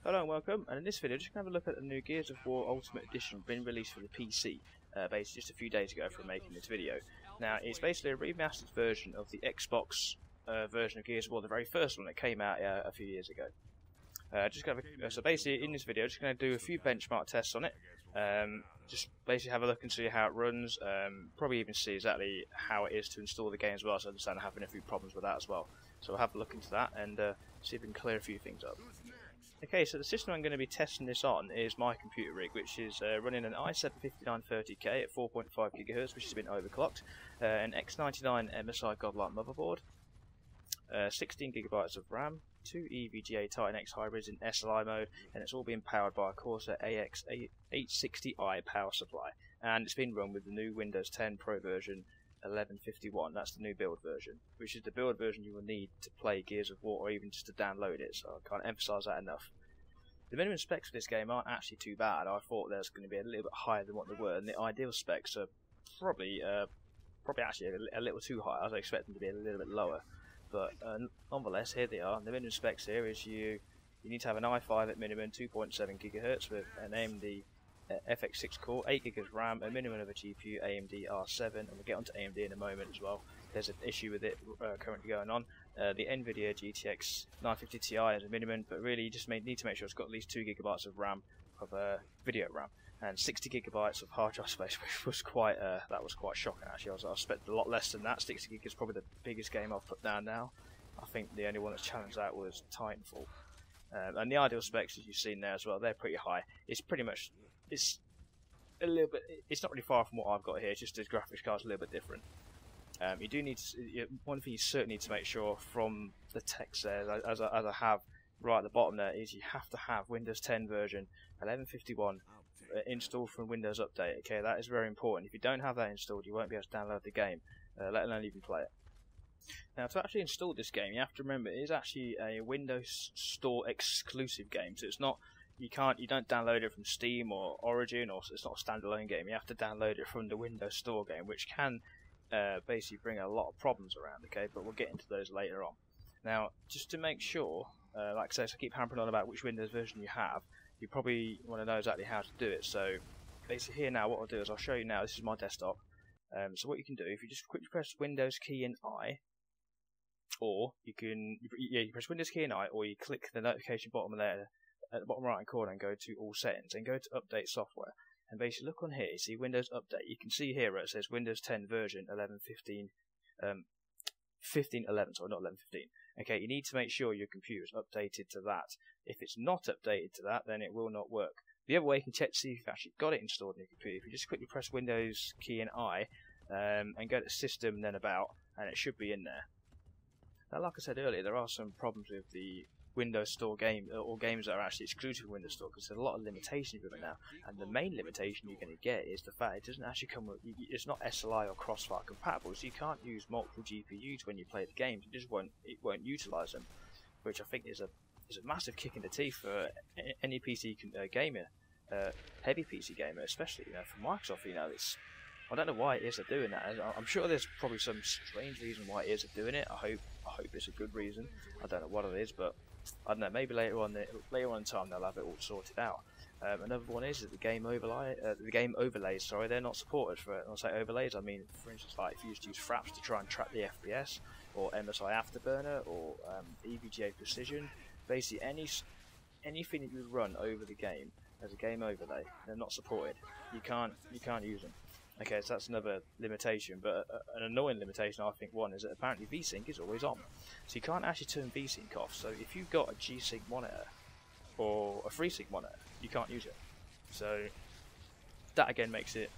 Hello and welcome, and in this video just going to have a look at the new Gears of War Ultimate Edition being released for the PC, basically just a few days ago from making this video. Now it's basically a remastered version of the Xbox version of Gears of War, the very first one that came out a few years ago. So basically in this video just going to do a few benchmark tests on it, just basically have a look and see how it runs, probably even see exactly how it is to install the game as well, so I understand having a few problems with that as well. So we'll have a look into that and see if we can clear a few things up. Okay, so the system I'm going to be testing this on is my computer rig, which is running an i7-5930K at 4.5 GHz, which has been overclocked, an X99 MSI Godlike Motherboard, 16 GB of RAM, 2 EVGA Titan X hybrids in SLI mode, and it's all being powered by a Corsair AX860i power supply, and it's been run with the new Windows 10 Pro version 1151. That's the new build version, which is the build version you will need to play Gears of War or even just to download it, so I can't emphasise that enough. The minimum specs for this game aren't actually too bad. I thought there's going to be a little bit higher than what they were, and the ideal specs are probably actually a little too high. I was expecting them to be a little bit lower, but nonetheless here they are. The minimum specs here is you need to have an i5 at minimum, 2.7 GHz with an AMD FX6 core, 8 GB of RAM, a minimum of a GPU AMD R7, and we'll get onto AMD in a moment as well. There's an issue with it currently going on. The NVIDIA GTX 950 Ti is a minimum, but really you just need to make sure it's got at least 2 GB of RAM, of video RAM, and 60 GB of hard drive space, which was quite shocking actually. I was expecting a lot less than that. 60 GB is probably the biggest game I've put down now. I think the only one that's challenged that was Titanfall. And the ideal specs, as you've seen there as well, they're pretty high. It's a little bit. It's not really far from what I've got here. It's just the graphics card's a little bit different. You do need to. One thing you certainly need to make sure from the text there, as I have right at the bottom there, is you have to have Windows 10 version 1151 installed from Windows Update. Okay, that is very important. If you don't have that installed, you won't be able to download the game, let alone even play it. Now, to actually install this game, you have to remember it is actually a Windows Store exclusive game, so it's not. You don't download it from Steam or Origin, or it's not a standalone game. You have to download it from the Windows Store game, which can basically bring a lot of problems around. Okay, but we'll get into those later on. Now, just to make sure, like I say, so I keep hammering on about which Windows version you have. You probably want to know exactly how to do it. So, basically, here now, what I'll do is I'll show you now. This is my desktop. So what you can do, if you just quickly press Windows key and I, or you press Windows key and I, or you click the notification bottom there at the bottom right hand corner and go to all settings and go to update software, and basically look on here, you see Windows Update. You can see here where it says Windows 10 version 1511, sorry, not 1115. Okay, you need to make sure your computer is updated to that. If it's not updated to that, then it will not work. The other way you can check to see if you've actually got it installed on your computer, if you just quickly press Windows key and I, and go to System and then About, and it should be in there. Now, like I said earlier, there are some problems with the Windows Store game, or games that are actually exclusive to Windows Store, because there's a lot of limitations with it now. And the main limitation you're going to get is the fact it doesn't actually come with, it's not SLI or Crossfire compatible, so you can't use multiple GPUs when you play the games. It won't utilize them, which I think is a massive kick in the teeth for any PC gamer, heavy PC gamer, especially for Microsoft. I don't know why it is they're doing that. I'm sure there's probably some strange reason why it is they're doing it. I hope it's a good reason. I don't know what it is, but I don't know. Maybe later on in time they'll have it all sorted out. Another one is that the game overlays. Sorry, they're not supported for it. When I say overlays, I mean, for instance, like if you used to use Fraps to try and track the FPS, or MSI Afterburner, or EVGA Precision. Basically, anything that you run over the game as a game overlay, they're not supported. You can't use them. Okay, so that's another limitation, but an annoying limitation I think one is that apparently VSync is always on. So you can't actually turn VSync off, so if you've got a G-Sync monitor or a FreeSync monitor, you can't use it. So that again makes it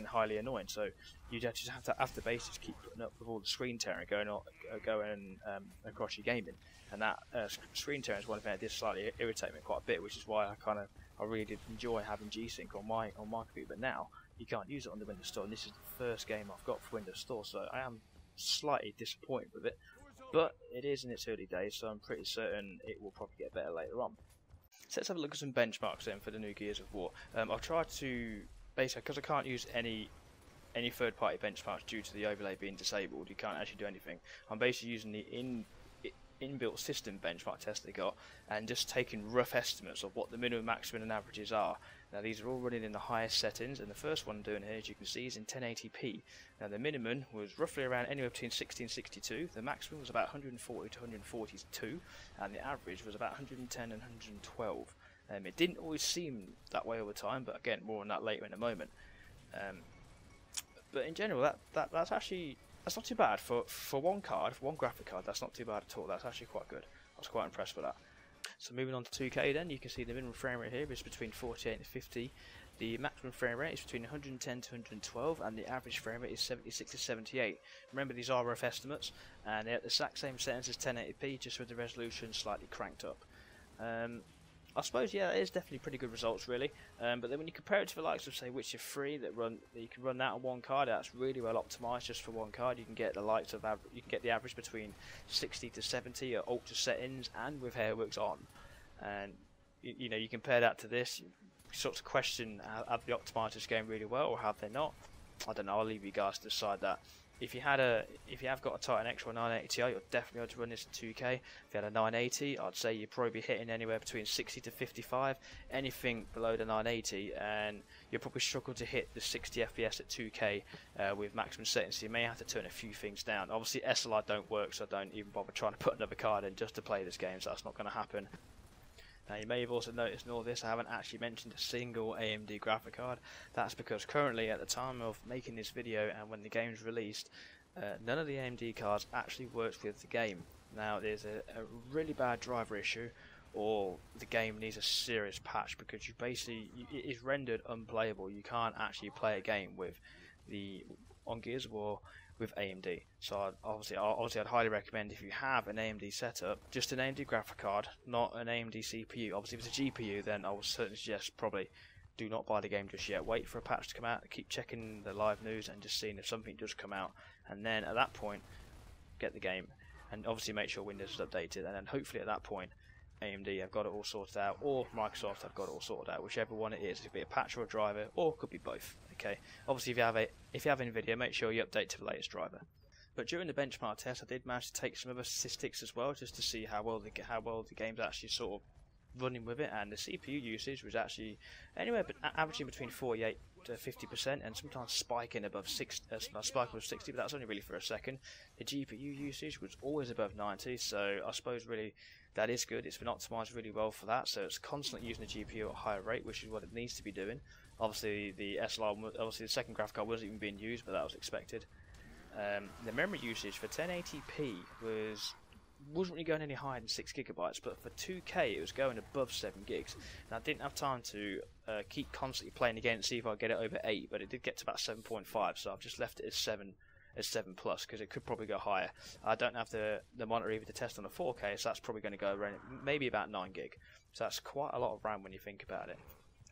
highly annoying, so you just have to basically keep putting up with all the screen tearing going across your gaming, and that screen tearing is one thing that did slightly irritate me quite a bit, which is why I really did enjoy having G-Sync on my computer, but now you can't use it on the Windows Store, and this is the first game I've got for Windows Store, so I am slightly disappointed with it, but it is in its early days, so I'm pretty certain it will probably get better later on. So let's have a look at some benchmarks then for the new Gears of War. I'll try to, basically, because I can't use any third-party benchmarks due to the overlay being disabled, you can't actually do anything. I'm basically using the inbuilt system benchmark test they got, and just taking rough estimates of what the minimum, maximum, and averages are. Now these are all running in the highest settings, and the first one I'm doing here, as you can see, is in 1080p. Now the minimum was roughly around anywhere between 60 and 62. The maximum was about 140 to 142, and the average was about 110 and 112. It didn't always seem that way all the time, but again, more on that later in a moment. But in general, that's not too bad for one card, for one graphic card. That's not too bad at all. That's actually quite good. I was quite impressed with that. So moving on to 2K, then you can see the minimum frame rate here is between 48 and 50. The maximum frame rate is between 110 to 112, and the average frame rate is 76 to 78. Remember, these are rough estimates, and they're at the exact same settings as 1080p, just with the resolution slightly cranked up. I suppose, yeah, it is definitely pretty good results, really. But then when you compare it to the likes of, say, Witcher 3, that you can run that on one card, that's really well optimized just for one card. You can get the likes of you can get the average between 60 to 70 at ultra settings and with hairworks on. And you know, you compare that to this, you sort of question, have they optimized this game really well or have they not? I don't know. I'll leave you guys to decide that. If you have got a Titan X or a 980 Ti, you'll definitely be able to run this in 2K. If you had a 980, I'd say you'd probably be hitting anywhere between 60 to 55. Anything below the 980, and you'll probably struggle to hit the 60 FPS at 2K with maximum settings. So you may have to turn a few things down. Obviously, SLI don't work, so don't even bother trying to put another card in just to play this game. So that's not going to happen. Now you may have also noticed in all this I haven't actually mentioned a single AMD graphic card. That's because currently, at the time of making this video and when the game's released, none of the AMD cards actually works with the game. Now there's a really bad driver issue, or the game needs a serious patch, because it is rendered unplayable. You can't actually play a game with on Gears of War with AMD. So obviously I'd highly recommend, if you have an AMD setup, just an AMD graphic card, not an AMD CPU. Obviously if it's a GPU, then I would certainly suggest probably do not buy the game just yet. Wait for a patch to come out, keep checking the live news and just seeing if something does come out, and then at that point get the game, and obviously make sure Windows is updated, and then hopefully at that point AMD have got it all sorted out, or Microsoft have got it all sorted out, whichever one it is. It could be a patch or a driver, or it could be both. Okay. Obviously, if you have NVIDIA, make sure you update to the latest driver. But during the benchmark test, I did manage to take some other statistics as well, just to see how well the game's actually sort of running with it. And the CPU usage was actually anywhere averaging between 48 to 50%, and sometimes spiking above 60. Spiking above 60, but that's only really for a second. The GPU usage was always above 90, so I suppose really that is good. It's been optimized really well for that, so it's constantly using the GPU at a higher rate, which is what it needs to be doing. Obviously the the second graphic card wasn't even being used, but that was expected. The memory usage for 1080p wasn't really going any higher than 6 gigabytes, but for 2K it was going above 7 gigs. Now I didn't have time to keep constantly playing again and see if I get it over 8, but it did get to about 7.5, so I've just left it as 7 plus, because it could probably go higher. I don't have the monitor either to test on a 4K, so that's probably going to go around maybe about 9 gig. So that's quite a lot of RAM when you think about it.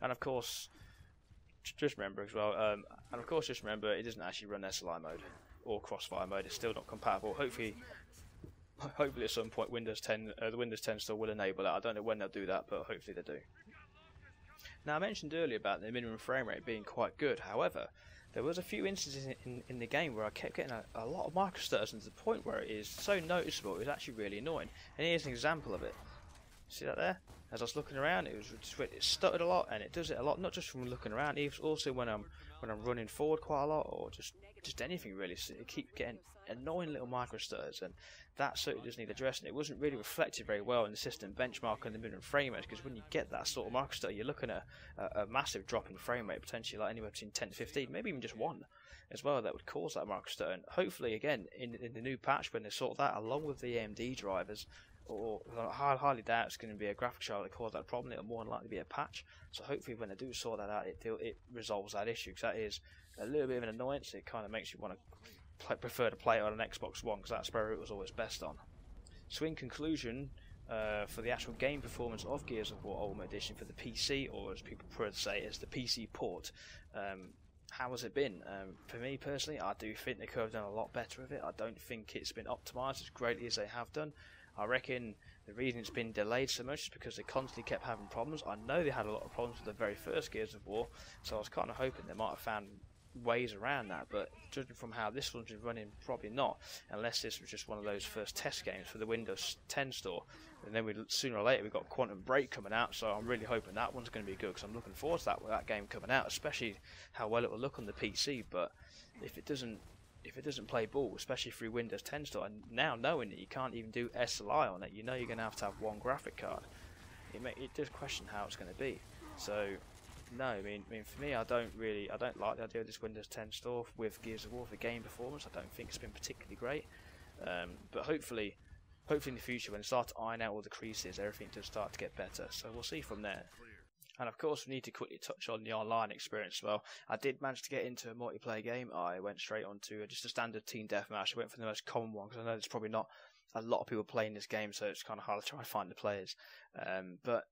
And of course, just remember as well, it doesn't actually run SLI mode or Crossfire mode. It's still not compatible. Hopefully at some point Windows 10, the Windows 10 still will enable that. I don't know when they'll do that, but hopefully they do. Now I mentioned earlier about the minimum frame rate being quite good. However, there was a few instances in the game where I kept getting a lot of microstutters, and to the point where it is so noticeable it was actually really annoying. And here's an example of it. See that there? As I was looking around, it stuttered a lot, and it does it a lot, not just from looking around, even also when I'm running forward quite a lot, or just anything really. So it keeps getting annoying little microstutters, and that certainly does need addressing. It wasn't really reflected very well in the system benchmark and the minimum frame rate, because when you get that sort of microstutter, you're looking at a massive drop in frame rate, potentially like anywhere between 10 to 15, maybe even just 1 as well, that would cause that microstutter. And hopefully again in the new patch, when they sort that along with the AMD drivers, or I highly doubt it's going to be a graphics card that cause that problem. It'll more than likely be a patch. So hopefully when they do sort that out, it resolves that issue, because that is a little bit of an annoyance. It kind of makes you want to prefer to play it on an Xbox One, because that's where it was always best on. So in conclusion, for the actual game performance of Gears of War Ultimate Edition for the PC, or as people prefer to say, it's the PC port, how has it been? For me personally, I do think they could have done a lot better with it. I don't think it's been optimised as greatly as they have done. I reckon the reason it's been delayed so much is because they constantly kept having problems. I know they had a lot of problems with the very first Gears of War, so I was kind of hoping they might have found ways around that, but judging from how this one's been running, probably not, unless this was just one of those first test games for the Windows 10 store. And then sooner or later we've got Quantum Break coming out, so I'm really hoping that one's going to be good, because I'm looking forward to that game coming out, especially how well it will look on the PC. But if it doesn't play ball, especially through Windows 10 store, and now knowing that you can't even do SLI on it, you know you're going to have one graphic card. It does question how it's going to be. So no, I mean for me, I don't like the idea of this Windows 10 store with Gears of War for game performance. I don't think it's been particularly great, but hopefully in the future, when they start to iron out all the creases, everything does start to get better. So we'll see from there. And of course, we need to quickly touch on the online experience. Well, I did manage to get into a multiplayer game. I went straight onto just a standard team deathmatch. I went for the most common one, because I know there's probably not a lot of people playing this game, so it's kind of hard to try and find the players. But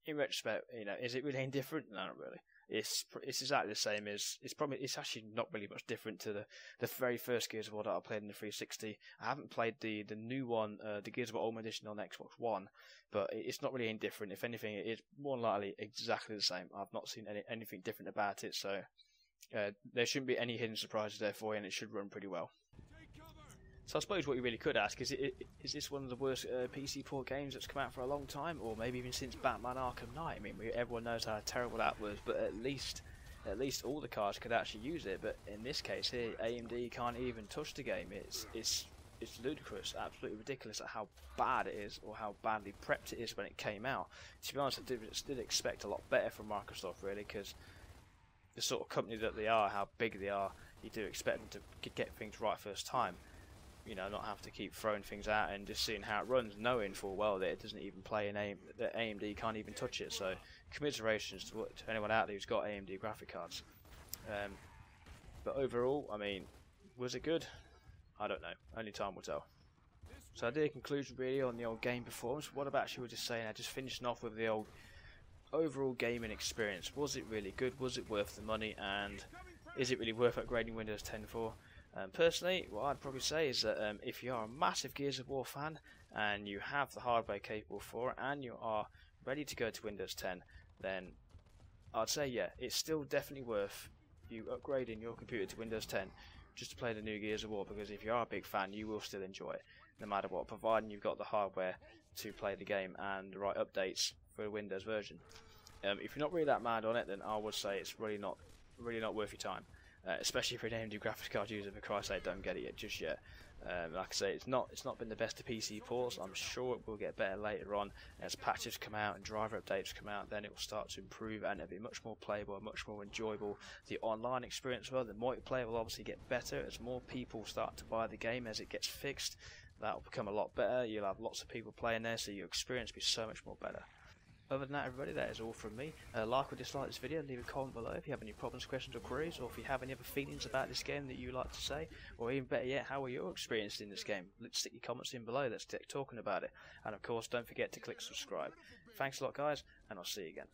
in retrospect, is it really any different? No, not really. It's exactly the same as it's actually not really much different to the very first Gears of War that I played in the 360. I haven't played the new one, the Gears of War Ultimate Edition on Xbox One, but it's not really any different. If anything, it's more likely exactly the same. I've not seen anything different about it, so there shouldn't be any hidden surprises there for you, and it should run pretty well. So I suppose what you really could ask is this one of the worst PC port games that's come out for a long time, or maybe even since Batman Arkham Knight? I mean, everyone knows how terrible that was, but at least all the cards could actually use it. But in this case here, AMD can't even touch the game. It's ludicrous, absolutely ridiculous at how bad it is, or how badly prepped it is when it came out. To be honest, I did expect a lot better from Microsoft, really, because the sort of company that they are, how big they are, you do expect them to get things right first time. Not have to keep throwing things out and just seeing how it runs, knowing full well that it doesn't even play that AMD can't even touch it. So commiserations to anyone out there who's got AMD graphic cards. But overall, I mean, was it good? I don't know. Only time will tell. So I did a conclusion really on the old game performance. What about you were just saying? Just finishing off with the old overall gaming experience. Was it really good? Was it worth the money? And is it really worth upgrading Windows 10 for? Personally, what I'd probably say is that if you are a massive Gears of War fan and you have the hardware capable for it and you are ready to go to Windows 10, then I'd say yeah, it's still definitely worth you upgrading your computer to Windows 10 just to play the new Gears of War, because if you are a big fan, you will still enjoy it no matter what, providing you've got the hardware to play the game and the right updates for the Windows version. If you're not really that mad on it, then I would say it's really not worth your time. Especially if you're an AMD graphics card user, for Christ's sake, don't get it yet, just yet. Like I say, it's not been the best of PC ports. I'm sure it will get better later on as patches come out and driver updates come out. Then it will start to improve and it'll be much more playable, much more enjoyable. The online experience, well, the multiplayer will obviously get better as more people start to buy the game. As it gets fixed, that will become a lot better. You'll have lots of people playing there, so your experience will be so much more better. Other than that, everybody, that is all from me. Like or dislike this video, leave a comment below if you have any problems, questions or queries, or if you have any other feelings about this game that you like to say, or even better yet, how are you experienced in this game? Let's stick your comments in below, let's get talking about it. And of course, don't forget to click subscribe. Thanks a lot guys, and I'll see you again.